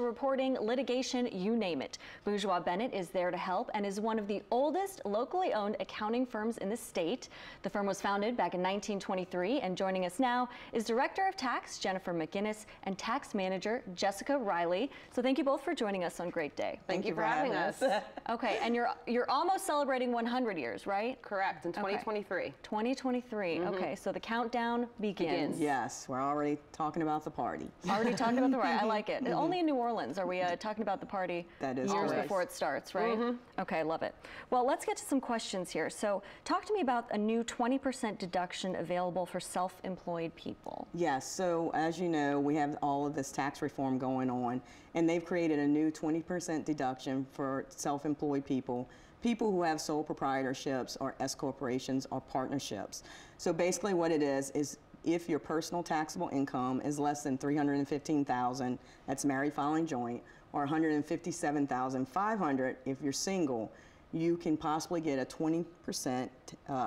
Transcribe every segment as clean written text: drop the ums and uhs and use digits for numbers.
Reporting, litigation, you name it. Bourgeois Bennett is there to help and is one of the oldest locally owned accounting firms in the state. The firm was founded back in 1923, and joining us now is Director of Tax Jennifer McGinnis and Tax Manager Jessica Riley. So thank you both for joining us on Great Day. Thank you for having us. Okay, and you're almost celebrating 100 years, right? Correct, in 2023. Okay. 2023. Okay, so the countdown begins. Yes, we're already talking about the party. Already talking about the party. I like it. Only in New Orleans are we talking about the party years before it starts, right? Okay, I love it. Well, let's get to some questions here. So talk to me about a new 20% deduction available for self-employed people. Yes, so as you know, we have all of this tax reform going on, and they've created a new 20% deduction for self-employed people who have sole proprietorships or S corporations or partnerships. So basically what it is if your personal taxable income is less than $315,000, that's married filing joint, or $157,500 if you're single, you can possibly get a 20%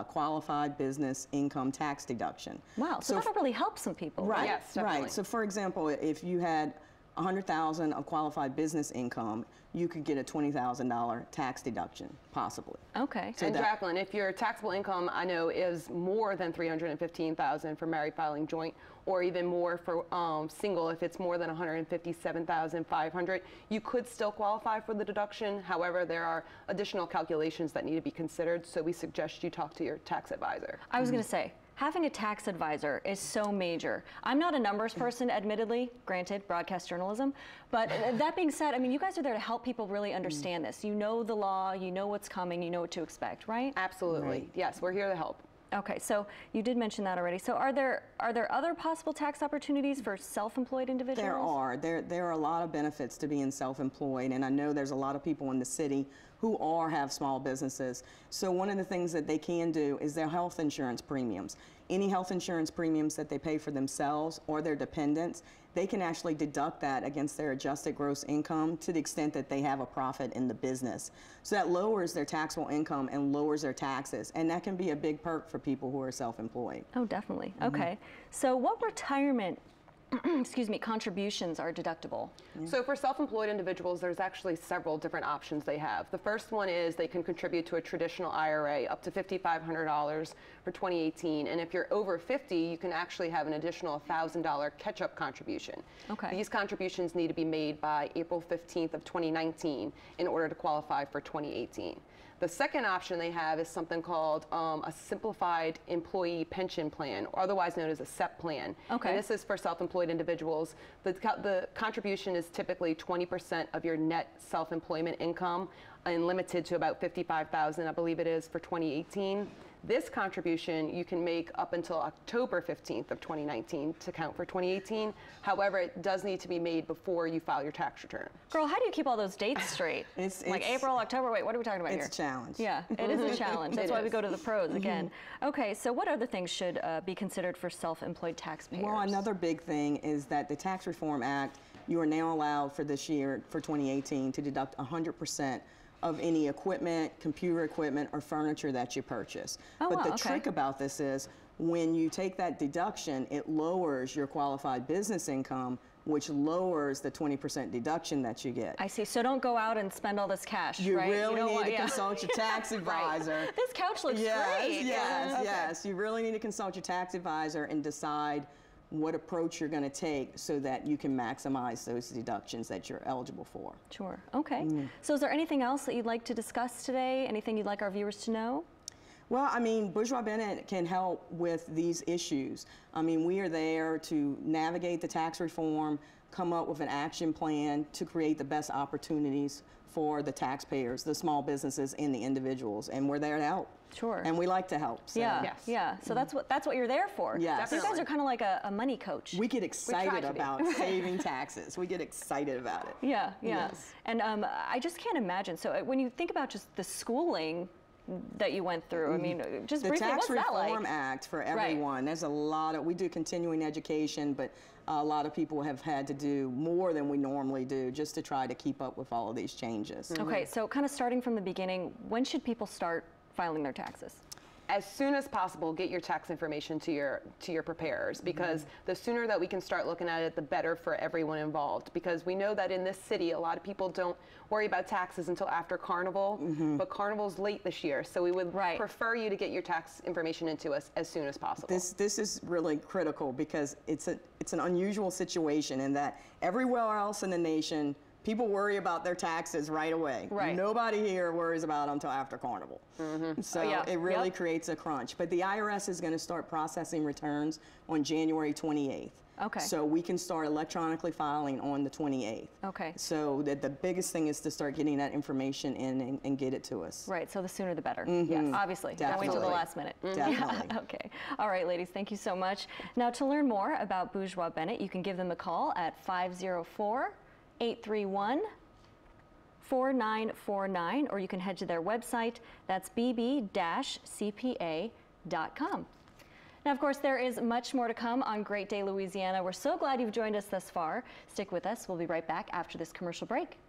qualified business income tax deduction. Wow, so that'll really help some people. Right, yes, definitely. Right. So for example, if you had $100,000 of qualified business income, you could get a $20,000 tax deduction, possibly. Okay. So and Jacqueline, if your taxable income, I know, is more than $315,000 for married filing joint, or even more for single, if it's more than $157,500, you could still qualify for the deduction. However, there are additional calculations that need to be considered, so we suggest you talk to your tax advisor. I was going to say, having a tax advisor is so major. I'm not a numbers person, admittedly, granted, broadcast journalism, but that being said, I mean, you guys are there to help people really understand this. You know the law, you know what's coming, you know what to expect, right? Absolutely. Right. Yes, we're here to help. Okay, so you did mention that already. So are there other possible tax opportunities for self-employed individuals? There are. There are a lot of benefits to being self-employed, and I know there's a lot of people in the city who have small businesses. So one of the things that they can do is their health insurance premiums. Any health insurance premiums that they pay for themselves or their dependents, they can actually deduct that against their adjusted gross income to the extent that they have a profit in the business. So that lowers their taxable income and lowers their taxes, and that can be a big perk for people who are self-employed. Oh, definitely. Okay. So what retirement excuse me, contributions are deductible? So for self-employed individuals, there's actually several different options they have. The first one is they can contribute to a traditional IRA up to $5,500 for 2018. And if you're over 50, you can actually have an additional $1,000 catch-up contribution. Okay. These contributions need to be made by April 15th of 2019 in order to qualify for 2018. The second option they have is something called a simplified employee pension plan, or otherwise known as a SEP plan. Okay. And this is for self-employed individuals. The contribution is typically 20% of your net self-employment income and limited to about $55,000, I believe it is, for 2018. This contribution you can make up until October 15th of 2019 to count for 2018. However, it does need to be made before you file your tax return. Girl, how do you keep all those dates straight? It's like April, October, wait, what are we talking about here? It's a challenge. Yeah, it is a challenge. That's why we go to the pros again. Okay, so what other things should be considered for self-employed taxpayers? Well, another big thing is that the Tax Reform Act, you are now allowed for this year, for 2018, to deduct 100% of any equipment, computer equipment, or furniture that you purchase. Oh, but wow, the trick about this is when you take that deduction, it lowers your qualified business income, which lowers the 20% deduction that you get. I see. So don't go out and spend all this cash, you right? Really need to consult your tax advisor. Right. This couch looks great. Yes, Okay. yes. You really need to consult your tax advisor and decide what approach you're going to take so that you can maximize those deductions that you're eligible for. Sure. Okay. So is there anything else that you'd like to discuss today? Anything you'd like our viewers to know? Well, I mean, Bourgeois Bennett can help with these issues. I mean, we are there to navigate the tax reform, come up with an action plan to create the best opportunities for the taxpayers, the small businesses, and the individuals, and we're there to help. Sure. And we like to help. So. Yeah, yes. yeah. So that's what you're there for. Yes. So you guys are kind of like a money coach. We get excited about saving taxes. We get excited about it. Yeah, yeah. Yes. And I just can't imagine. So when you think about just the schooling that you went through, I mean, just the briefly, Tax what's that like? Reform Act for everyone. Right. There's a lot of, we do continuing education, but a lot of people have had to do more than we normally do just to try to keep up with all of these changes. Okay, so kind of starting from the beginning, when should people start filing their taxes? as soon as possible, get your tax information to your preparers, because the sooner that we can start looking at it, the better for everyone involved. Because we know that in this city, a lot of people don't worry about taxes until after Carnival, but Carnival's late this year, so we would prefer you to get your tax information into us as soon as possible. This is really critical, because it's an unusual situation in that everywhere else in the nation, people worry about their taxes right away. Right. Nobody here worries about them until after Carnival. So it really creates a crunch. But the IRS is going to start processing returns on January 28th. Okay. So we can start electronically filing on the 28th. Okay. So the biggest thing is to start getting that information in and get it to us. Right, so the sooner the better. Yes, obviously. Don't wait till the last minute. Definitely. Yeah, okay. All right, ladies, thank you so much. Now, to learn more about Bourgeois Bennett, you can give them a call at 504-831-4949, or you can head to their website. That's bb-cpa.com. Now, of course, there is much more to come on Great Day Louisiana. We're so glad you've joined us thus far. Stick with us. We'll be right back after this commercial break.